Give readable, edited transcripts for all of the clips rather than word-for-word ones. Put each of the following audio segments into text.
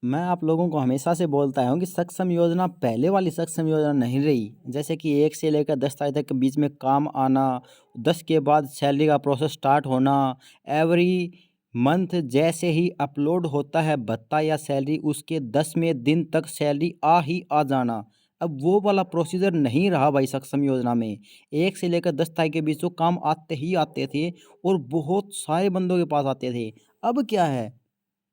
मैं आप लोगों को हमेशा से बोलता आया हूँ कि सक्षम योजना पहले वाली सक्षम योजना नहीं रही। जैसे कि 1 से लेकर 10 तारीख तक के बीच में काम आना, 10 के बाद सैलरी का प्रोसेस स्टार्ट होना, एवरी मंथ जैसे ही अपलोड होता है भत्ता या सैलरी उसके 10वें दिन तक सैलरी आ जाना। अब वो वाला प्रोसीजर नहीं रहा भाई सक्षम योजना में। 1 से लेकर 10 तारीख के बीच तो काम आते ही आते थे और बहुत सारे बंदों के पास आते थे। अब क्या है?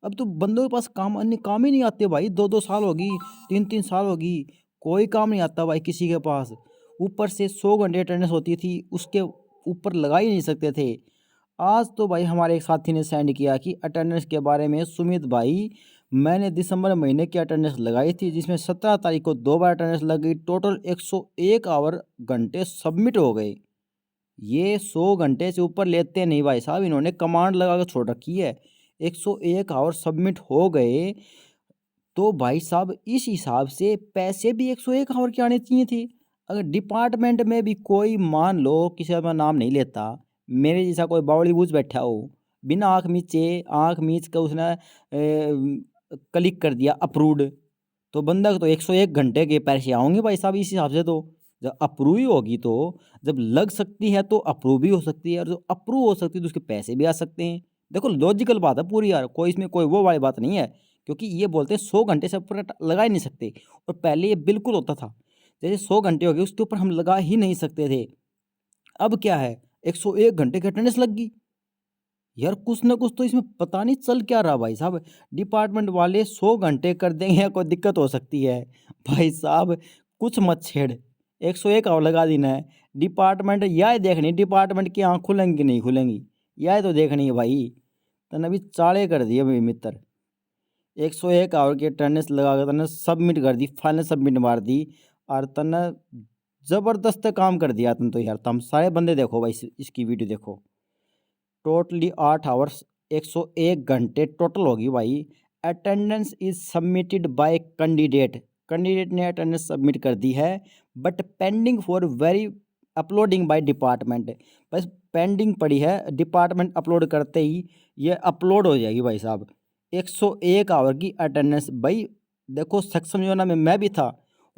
अब तो बंदों के पास काम ही नहीं आते भाई। 2-2 साल होगी, 3-3 साल होगी, कोई काम नहीं आता भाई किसी के पास। ऊपर से 100 घंटे अटेंडेंस होती थी, उसके ऊपर लगा ही नहीं सकते थे। आज तो भाई हमारे एक साथी ने सेंड किया कि अटेंडेंस के बारे में, सुमित भाई मैंने दिसंबर महीने की अटेंडेंस लगाई थी जिसमें 17 तारीख को 2 बार अटेंडेंस लग गई, टोटल 101 आवर घंटे सबमिट हो गए। ये 100 घंटे से ऊपर लेते नहीं भाई साहब, इन्होंने कमांड लगा के छोड़ रखी है। 101 आवर सबमिट हो गए, तो भाई साहब इस हिसाब से पैसे भी 101 आवर के आने चाहिए थे। अगर डिपार्टमेंट में भी कोई मान लो, किसी का मैं नाम नहीं लेता, मेरे जैसा कोई बावड़ीबूझ बैठा हो, बिना आँख मीच के उसने क्लिक कर दिया अप्रूव्ड, तो बंदा को तो 101 घंटे के पैसे आएँगे भाई साहब इस हिसाब से तो। जब अप्रूव ही होगी तो जब लग सकती है तो अप्रूव भी हो सकती है, और जो अप्रूव हो सकती है तो उसके पैसे भी आ सकते हैं। देखो लॉजिकल बात है पूरी यार, कोई इसमें कोई वो वाली बात नहीं है। क्योंकि ये बोलते हैं 100 घंटे से ऊपर लगा ही नहीं सकते, और पहले ये बिल्कुल होता था। जैसे 100 घंटे हो गए उसके ऊपर हम लगा ही नहीं सकते थे। अब क्या है, 101 घंटे की अटेंडेंस लग गई। यार कुछ ना कुछ तो इसमें पता नहीं चल क्या रहा भाई साहब। डिपार्टमेंट वाले 100 घंटे कर देंगे या कोई दिक्कत हो सकती है। भाई साहब कुछ मत छेड़, 101 और लगा देना है। डिपार्टमेंट यह देखनी, डिपार्टमेंट की आँख खुलेंगी कि नहीं खुलेंगी, यह तो देखनी है भाई। तने अभी चाड़े कर दिए मेरे मित्र। 101 आवर की अटेंडेंस लगा के तने सबमिट कर दी, फाइनल सबमिट मार दी, और तने ज़बरदस्त काम कर दिया तुम तो यार। तुम सारे बंदे देखो भाई, इसकी वीडियो देखो। टोटली 8 आवर्स, 101 घंटे टोटल होगी भाई। Attendance is submitted by candidate ने अटेंडेंस सबमिट कर दी है, but pending for very uploading by department. बस पेंडिंग पड़ी है, डिपार्टमेंट अपलोड करते ही ये अपलोड हो जाएगी भाई साहब। 101 आवर की अटेंडेंस भाई। देखो सक्षम योजना में मैं भी था,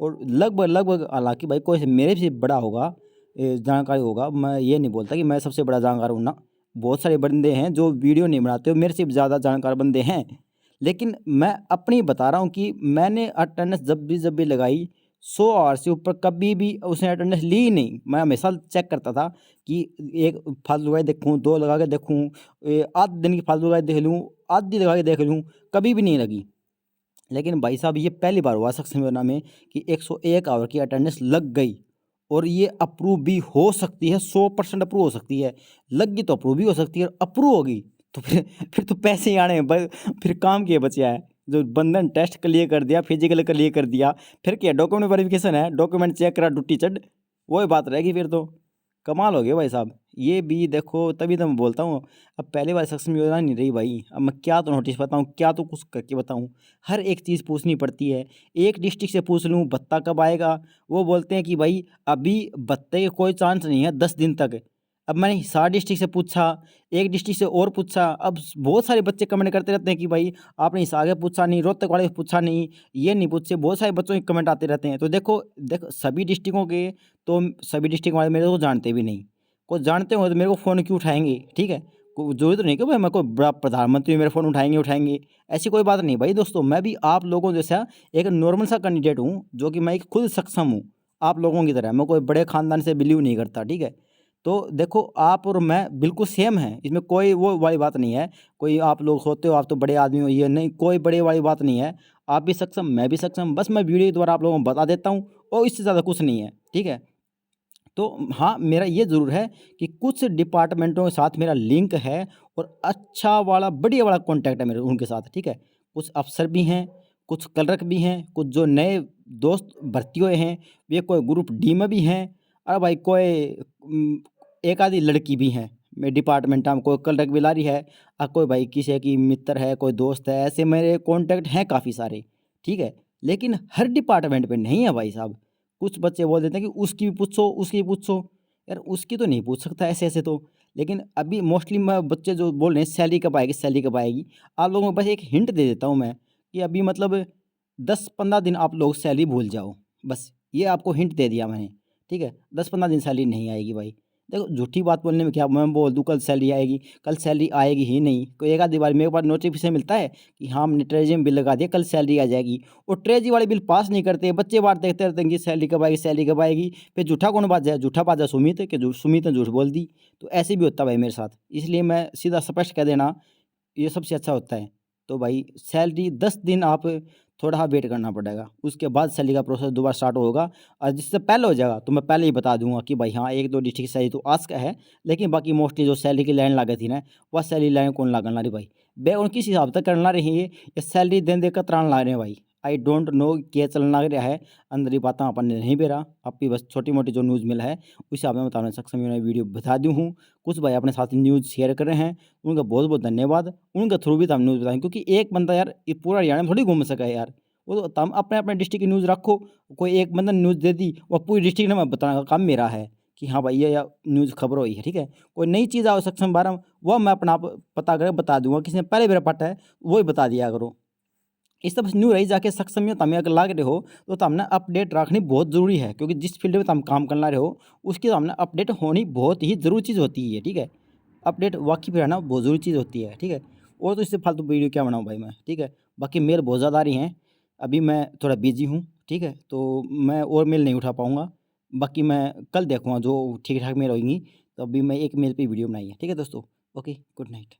और लगभग लगभग, हालांकि भाई कोई मेरे से बड़ा होगा, जानकारी होगा, मैं ये नहीं बोलता कि मैं सबसे बड़ा जानकार हूँ ना। बहुत सारे बंदे हैं जो वीडियो नहीं बनाते हो, मेरे से ज़्यादा जानकार बंदे हैं। लेकिन मैं अपनी बता रहा हूँ कि मैंने अटेंडेंस जब भी लगाई, 100 आवर से ऊपर कभी भी उसने अटेंडेंस ली ही नहीं। मैं हमेशा चेक करता था कि एक फालतू लगाई देखूँ, 2 लगा के देखूँ, आध दिन की फालतू लगाई देख लूँ, आधी लगा के देख लूँ, कभी भी नहीं लगी। लेकिन भाई साहब ये पहली बार हुआ सक्षम योजना में कि 101 आवर की अटेंडेंस लग गई, और ये अप्रूव भी हो सकती है, 100% अप्रूव हो सकती है। लग गई तो अप्रूव भी हो सकती है, और अप्रूव होगी तो फिर तो पैसे ही आने हैं फिर काम क्या बचा है। जो बंधन टेस्ट क्लियर कर दिया, फिजिकल क्लियर कर दिया, फिर क्या डॉक्यूमेंट वेरिफिकेशन है, डॉक्यूमेंट चेक करा, ड्यूटी चढ़, वही बात रहेगी फिर तो। कमाल हो गया भाई साहब। ये भी देखो, तभी तो मैं बोलता हूँ, अब पहले वाली सक्षम योजना नहीं रही भाई। अब मैं क्या तो नोटिस बताऊँ, क्या तो कुछ करके बताऊँ। हर एक चीज़ पूछनी पड़ती है। एक डिस्ट्रिक्ट से पूछ लूँ भत्ता कब आएगा, वो बोलते हैं कि भाई अभी भत्ते के कोई चांस नहीं है 10 दिन तक। अब मैंने हिसार डिस्ट्रिक्ट से पूछा, एक डिस्ट्रिक्ट से और पूछा। अब बहुत सारे बच्चे कमेंट करते रहते हैं कि भाई आपने हिसार का पूछा नहीं, रोहतक वाले से पूछा नहीं, ये नहीं पूछे। बहुत सारे बच्चों के कमेंट आते रहते हैं। तो देखो देखो सभी डिस्ट्रिक्टों के, तो सभी डिस्ट्रिक्ट वाले मेरे को जानते भी नहीं। को जानते हो तो मेरे को फ़ोन क्यों उठाएँगे, ठीक है? को ज़रूरी तो नहीं कि भाई मैं कोई बड़ा प्रधानमंत्री मेरा फ़ोन उठाएँगे, ऐसी कोई बात नहीं भाई दोस्तों। मैं भी आप लोगों जैसा एक नॉर्मल सा कैंडिडेट हूँ, जो कि मैं एक खुद सक्षम हूँ, आप लोगों की तरह। मैं कोई बड़े ख़ानदान से बिलीव नहीं करता, ठीक है? तो देखो आप और मैं बिल्कुल सेम हैं, इसमें कोई वो वाली बात नहीं है। कोई आप लोग सोचते हो आप तो बड़े आदमी हो, ये नहीं, कोई बड़े वाली बात नहीं है। आप भी सक्षम, मैं भी सक्षम, बस मैं वीडियो के द्वारा आप लोगों को बता देता हूँ, और इससे ज़्यादा कुछ नहीं है, ठीक है? तो हाँ, मेरा ये ज़रूर है कि कुछ डिपार्टमेंटों के साथ मेरा लिंक है, और अच्छा वाला बढ़िया वाला कॉन्टैक्ट है मेरे उनके साथ, ठीक है। कुछ अफ़सर भी हैं, कुछ क्लर्क भी हैं, कुछ जो नए दोस्त भर्ती हुए हैं, वे कोई ग्रुप डी में भी हैं, और भाई कोई एक आधी लड़की भी हैं मेरे डिपार्टमेंट में, कोई क्लर्क भी ला रही है, और कोई भाई किसी की मित्र है, कोई दोस्त है, ऐसे मेरे कॉन्टैक्ट हैं काफ़ी सारे, ठीक है। लेकिन हर डिपार्टमेंट पे नहीं है भाई साहब। कुछ बच्चे बोल देते हैं कि उसकी भी पूछो, उसकी भी पूछो। यार उसकी तो नहीं पूछ सकता ऐसे-ऐसे तो। लेकिन अभी मोस्टली मैं बच्चे जो बोल रहे हैं सैलरी कब आएगी, सैलरी कब आएगी? आप लोगों को बस एक हिंट दे देता हूँ मैं, कि अभी मतलब 10-15 दिन आप लोग सैलरी भूल जाओ, बस ये आपको हिंट दे दिया मैंने, ठीक है। 10-15 दिन सैलरी नहीं आएगी भाई। देखो झूठी बात बोलने में क्या, मैं बोल दूँ कल सैलरी आएगी, कल सैलरी आएगी ही नहीं। कोई एक आधी बार मेरे पास नोटिफिकेशन मिलता है कि हाँ हमने ट्रेजरी में बिल लगा दिया, कल सैलरी आ जाएगी। और ट्रेजरी वाले बिल पास नहीं करते, बच्चे बात देखते रहते हैं कि सैलरी कब आएगी, सैलरी कब आएगी। फिर झूठा कौन बात जाए, झूठा बात जाए सुमित कि सुमित ने झूठ बोल दी। तो ऐसे भी होता है भाई मेरे साथ, इसलिए मैं सीधा स्पष्ट कह देना ये सबसे अच्छा होता है। तो भाई सैलरी 10 दिन आप थोड़ा वेट करना पड़ेगा, उसके बाद सैलरी का प्रोसेस दोबारा स्टार्ट होगा। और जिससे पहले हो जाएगा तो मैं पहले ही बता दूंगा कि भाई हाँ 1-2 डिस्ट्रिक्ट की सैलरी तो आज का है, लेकिन बाकी मोस्टली जो सैलरी की लाइन लागत थी ना, वह सैलरी लाइन कौन लागण रही भाई, बे उनकी हिसाब तक करना रही है, ये सैलरी देन देकर त्राण ला रहे हैं भाई। आई डोंट नो क्या चलन लग रहा है, अंदर ही बातें अपन ने नहीं बेरा, आपकी बस छोटी मोटी जो न्यूज़ मिला है उस हिसाब में बताने सक्षम मैं वीडियो बता दूँ हूँ। कुछ भाई अपने साथ न्यूज़ शेयर कर रहे हैं, उनका बहुत बहुत धन्यवाद। उनके थ्रू भी तो हम न्यूज़ बताएं, क्योंकि एक बंदा यार ये पूरा हरियाणा में थोड़ी घूम सका है यार। वो तो तुम अपने अपने डिस्ट्रिक्ट की न्यूज़ रखो, कोई एक बंदा न्यूज़ दे दी वो पूरी डिस्ट्रिक्ट में बताने का काम मेरा है कि हाँ भाई ये या न्यूज़ खबर हुई है, ठीक है। कोई नई चीज़ आओ सक्षम बारे में वो मैं अपना आप पता कर बता दूंगा, किसी ने पहले मेरा पता है वो ही बता दिया करो। इस सब न्यू रही जाके सक्षम में तमें अगर लाग रहे हो तो तमने अपडेट रखनी बहुत ज़रूरी है, क्योंकि जिस फील्ड में तुम काम करना रहे हो उसकी सामने अपडेट होनी बहुत ही ज़रूरी चीज़ होती है, ठीक है। अपडेट वाकिफ़ रहना बहुत ज़रूरी चीज़ होती है, ठीक है। और तो इससे फालतू वीडियो क्या बनाऊँ भाई मैं, ठीक है। बाकी मेल बहुत ज़्यादा आ रही हैं, अभी मैं थोड़ा बिजी हूँ, ठीक है, तो मैं और मेल नहीं उठा पाऊँगा। बाकी मैं कल देखूँगा जो ठीक ठाक मेल होंगी, तो अभी मैं एक मेल पे वीडियो बनाई है, ठीक है दोस्तों। Okay, good night.